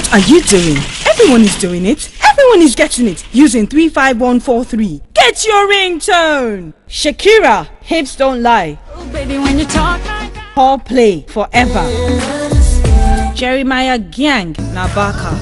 What are you doing? Everyone is doing it. Everyone is getting it using 35143. Get your ringtone. Shakira, hips don't lie. Oh, baby, when you talk like that. Paul play forever. Jeremiah Gang Nabaka.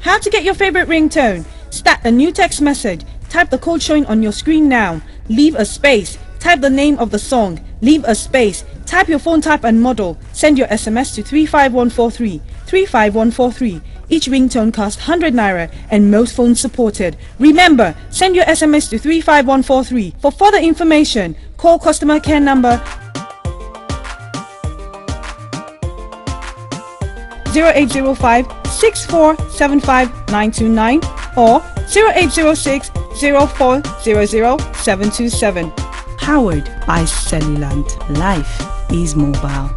How to get your favorite ringtone? Start a new text message. Type the code showing on your screen now. Leave a space. Type the name of the song. Leave a space. Type your phone type and model. Send your SMS to 35143. 35143. Each ringtone costs 100 naira and most phones supported. Remember, send your SMS to 35143. For further information, call customer care number 0805 6475 929 or 0806 0400 Powered by Cellulant. Life is mobile.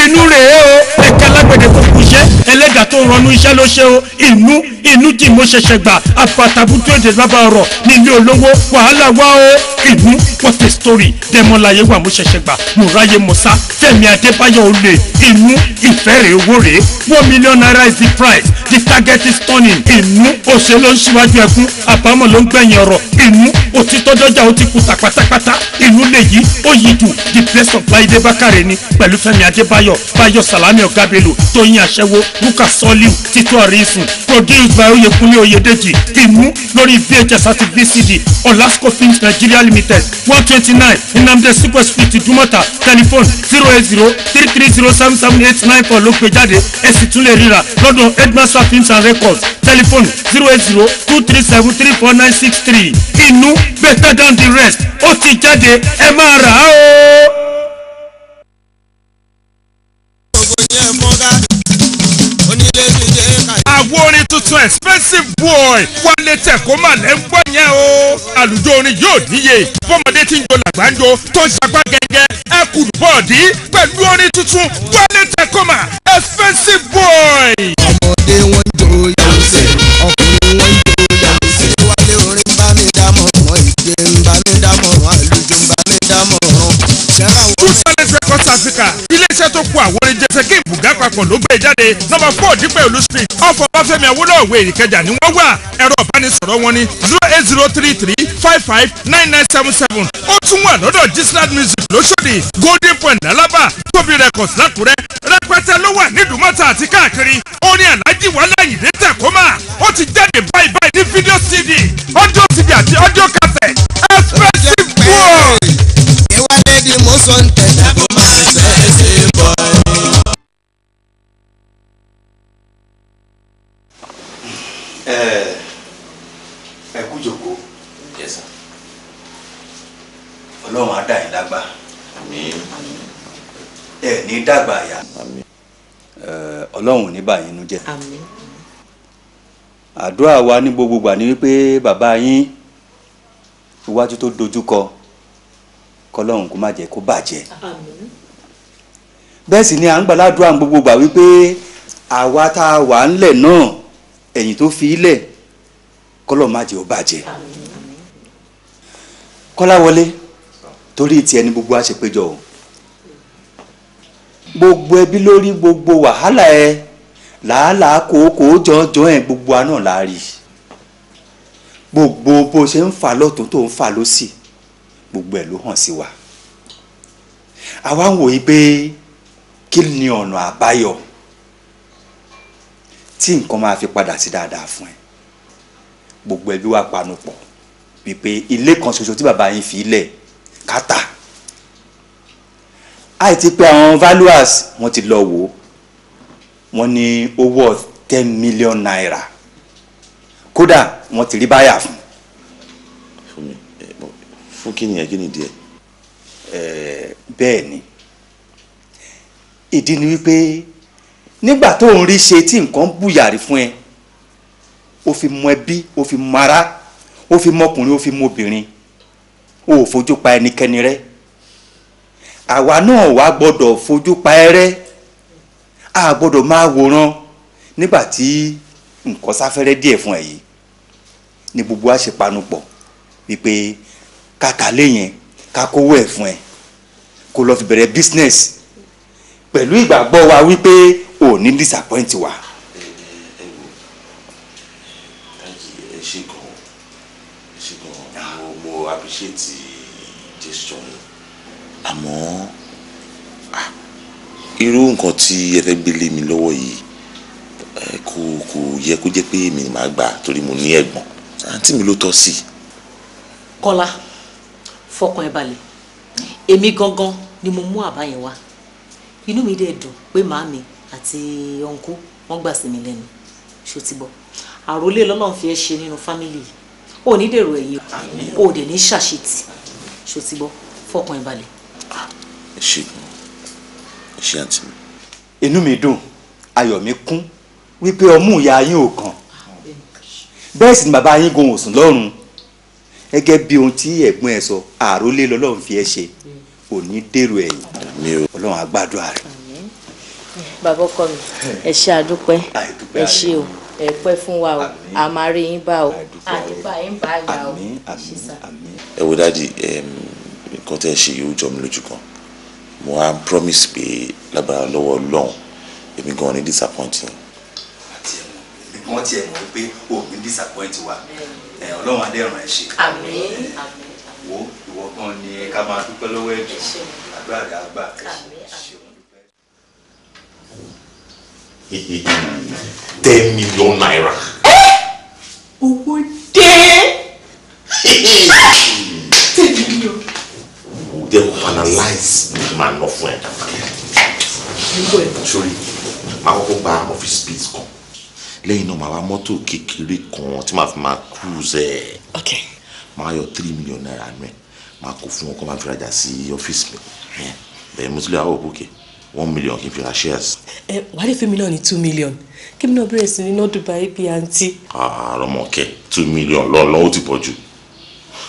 Inú rèé o ẹ̀ka lágbẹ̀dẹ̀ tó kù iṣẹ́ ẹlẹ́gà tó rọnú iṣẹ́ ló ṣe o inú tí mo ṣẹ̀ṣẹ̀ gbà àfàtàbùtú èdè bàbá ọ̀rọ̀ nílé olówó wàhálà wá o inú what a story dẹ́mọ́láyé wà mo ṣẹ̀ṣẹ̀ gbà mo ráyè mo sá Fẹ́mi Adébáyọ̀ olè inú ìfẹ́ rèé owó rèé $1 million naira is the price the target is turning inú òṣèlú ń ṣíwájú ẹkún àbámọ̀ ló ń gbẹ̀yìn ọ̀rọ̀ inú òtítọ́ dọ́jà ó ti kùtà pátápátá inú lè yí ó yí jù the best of Láìdé Bákàrè ni pẹ̀lú Fẹ́mi Adébáyọ̀ Báyọ̀ Sàlámì Ọ̀gábélò Tóyìn Aṣẹ́wó Búkà Sọ́líù Títú Àrísùn produced by Oyèkúnlé Oyèdèjì inú lórí VHS àti VCD Olasco Films Nigeria Limited 129 Nnamdi Super Street Ìdúmọ̀tà telephone 08033077894 ló gbé jáde ẹ sì tún lè ríra lọ́dọ̀ Headmaster Films and Records telephone 08023734963 inú better than the rest ó ti jáde ẹ máa rà á o. Àwo orin tuntun expensive boy Wálé Tẹ̀kọ́mà lẹ́ ń gbọ́ yẹn o. Àlùjọ orin yóò níye fọmọdé tí ń jọ làgbàjọ tó ń ṣàgbá gẹ́gẹ́ ẹ kùn bọ́ọ̀dì pẹ̀lú orin tuntun Wálé Tẹ̀kọ́mà expensive boy. Ọmọdé wọn jò yànṣẹ́ ọkùnrin wọn jò yànṣẹ́. Wálé orin bá mi dámọ̀ràn ìgbé ń bá mi dámọ̀ràn àlùjọ ń bá mi dámọ̀ràn. True Talent Records Africa iléeṣẹ́ tó kó àwọn orin jẹsẹ̀ kí ìbùgá papọ̀ ló gbé jáde nọ́mbà 4 Dípẹ́ Olú street ọ̀fọ̀ Báfẹ́mi Awólọ́wọ̀ Ìkẹjà ni wọ́n wà ẹ̀rọ ìbánisọ̀rọ̀ wọn ní 08033559977 ó tún wà lọ́dọ̀ Gisland Music lóṣòdì Golden Point Alaba Tóbi Records lákùrẹ́ rẹpẹtẹ ló wà nídùúmọ́ta àti káàkiri orin Alhaji Wálé Àyìndé Tẹ̀kọ́mà ó ti jáde báyìí ní fídíò CD audio CD àti audio cassette expensive boy. Ìwádìí di mo sọ ń tẹ̀lé kó máa ṣe é ṣe bọ̀. Ẹ kú jókòó. Yes sir. Ọlọ́run á dá yín lágbà. Àmín. Ẹ ní dàgbà àyà. Àmín. Ọlọ́run ò ní bà yín nú jẹ́. Àmín. Àdúrà wa ní gbogbo gbà ní wípé bàbá yín iwájú tó dojúkọ kọ́lọ́run kó má jẹ́ kó bàjẹ́. Àmín. Bẹ́ẹ̀ sì ni à ń gbàládùá gbogbo gbà wípé àwa tá a wà ńlẹ̀ náà ẹ̀yìn tó fi ilẹ̀ kọ́lọ́run má jẹ́ ó bàjẹ́. Kọ́láwọlé torí ti ẹni gbogbo á ṣe péjọ o gbogbo ẹbí lórí gbogbo wàhálà ẹ làálàá kòókòó jọjọ ẹ gbogbo àná láàrí gbogbo bó ṣe ń fà lọ́tún tó ń fà lósì gbogbo ẹ̀ ló hàn sí wa àwa ń wòye pé kí ni ọ̀nà àbáyọ tí nǹkan máa fi padà sí dáadáa fún ẹ gbogbo ẹbí wa panu pọ̀ wípé ilé kan ṣoṣo tí bàbá yín fi lẹ̀ kátà àìtí pé àwọn valuers wọ́n ti lọ wò wọ́n ní ó worth 10 million naira kódà wọ́n ti rí báyà fún. Fún kí nìyẹn kí ni díẹ̀. Bẹ́ẹ̀ ni ìdí ni wípé nígbà tó ń rí ṣe tí nǹkan bùyàrí fún ẹ ó fi mọ ẹbí ó fi mọ ará ó fi mọ ọkùnrin ó fi mọ obìnrin ó ò fojú pa ẹnikẹ́ni rẹ́ àwa náà wá gbọ́dọ̀ fojú pa ẹ rẹ́ a gbọ́dọ̀ máa wòran nígbà tí nǹkan sáfẹ́rẹ́ díẹ̀ fún ẹ yìí ni gbogbo wa ṣe panupọ̀ wípé kàkà lé yẹn ká kówó ẹ̀ fún ẹ kó lọ fi bẹ̀rẹ̀ business pẹ̀lú ìgbàgbọ́ wa wípé ò ní disappoint wa. Mo appreciate gesture yìí àmọ́ irú nǹkan tí ẹ fẹ́ gbélé mi lọ́wọ́ yìí kò yẹ kó jẹ́ pé èmi ni màá gbà torí mo ní ẹ̀gbọ́n àǹtí mi ló tọ́ sí. Kọ́lá fọkàn ẹ balẹ̀ èmi gangan ni mo mú àbá yẹn wá inú mi dẹ̀ dùn pé màámi àti ọ̀nkú wọ́n gbà sí mi lẹ́nu ṣó ti bọ́ àròlé lọ́lọ́run fi ẹ́ ṣe nínú fámìlì yìí ò ní dèrò ẹ̀yìn ò dẹ̀ ní ṣàṣetì ṣó ti bọ́ fọkàn ẹ balẹ̀. ṣé àǹtí mi. inú mi dùn ayọ̀ mi kún wípé ọmú ìyá yín ò kàn bẹ́ẹ̀ sì ni bàbá yín gan òsùn lọ́rùn gẹ́gẹ́ bí ohun tí ẹ̀gbọ́n ẹ̀ sọ àròlé lọ́lọ́run fi ẹ́ ṣe ò ní dèrò ẹ̀yìn ọlọ́run á gbàdúrà rẹ̀. bàbá ọkọ mi ẹ ṣé àdúpẹ́ ẹ ṣé o ẹ pẹ́ fún wa o a máa rí yín bá o àdúpẹ́ yín bá yà o. ẹ wo dáàdi nǹkan tẹ́ ẹ ṣe yóò jọ mi lójú kan mo á promise pé lágbára lọ́wọ́ Ọlọ́run èmi gan ní disappointing. wọ́n tiẹ̀ mọ̀ pé ò ní disappoint wa ọlọ́run adẹ́rùn ẹ̀ ṣe. àmín. wo ìwọ gan ni ká máa dúpẹ́ lọ́wọ́ ẹ̀dùn àdúrà rẹ̀ àgbà. 10 million naira. owó dé. 10 million. they will finalize máa ná fún ẹ. sori máa kọ́kọ́ gba office space kan lẹ́yìn náà máa wá mọ́tò kékeré kan tí màá fi máa cruise ẹ̀. máa yọ 3 million naira nù ẹ̀ máa kó fún wọn kó máa fi rajà sí ọ́fíìsì mi bẹ́ẹ̀ mo tún lè àwọn òkè 1 million kí n fi ra shares. wàá lè fẹ́ mi náà ní 2 million kí mi náà bẹ̀rẹ̀ sí ní Dubai bí àǹtí. àrọ̀mọ̀kẹ́ 2 million lọ́ọ̀lọ́ ó ti pọ̀ jù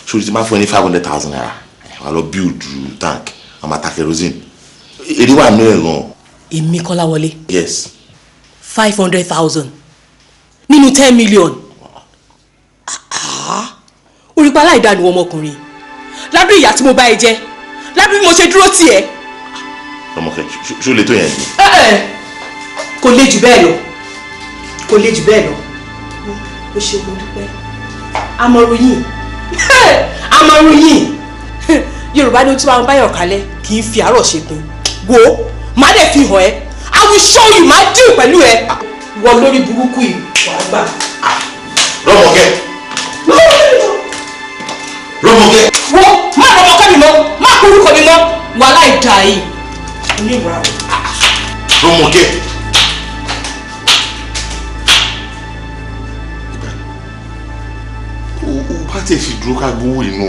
sórí ti máa fún ẹ ní 500,000 naira wà lọ build tank wà máa ta kerosene èrè wà nínú ẹ̀ gan. èmi Kọ́láwọlé. yes. 500,000 nínú 10 million. orípa aláìdánu ọmọkùnrin lábẹ́ ìyà tí mo bá ẹ jẹ lábẹ́ bí mo ṣe dúró tì ẹ́. ọmọkẹ́ ṣó lè tó yẹn ni. kò lè jù bẹ́ẹ̀ lọ kò lè jù bẹ́ẹ̀ lọ ó ṣe mo dúpẹ́ amọ̀ròyìn amọ̀ròyìn Yorùbá ní ojú àwọn báyọ̀ kalẹ̀ kì í fi àárọ̀ ṣe pin wo má dẹ̀ fi hàn ẹ́ I will show you má dì pẹ̀lú ẹ wọ lórí burúkú yìí wàá gbà. Rọ́mọkẹ́ Rọ́mọkẹ́. wo má Rọ́mọkẹ́ mi mọ́ má kúrúkọ mi mọ́ wàhálà ìdá yìí oníwà o. Rọ́mọkẹ́. o bá tẹ̀ fi dúró ká gbówó inú.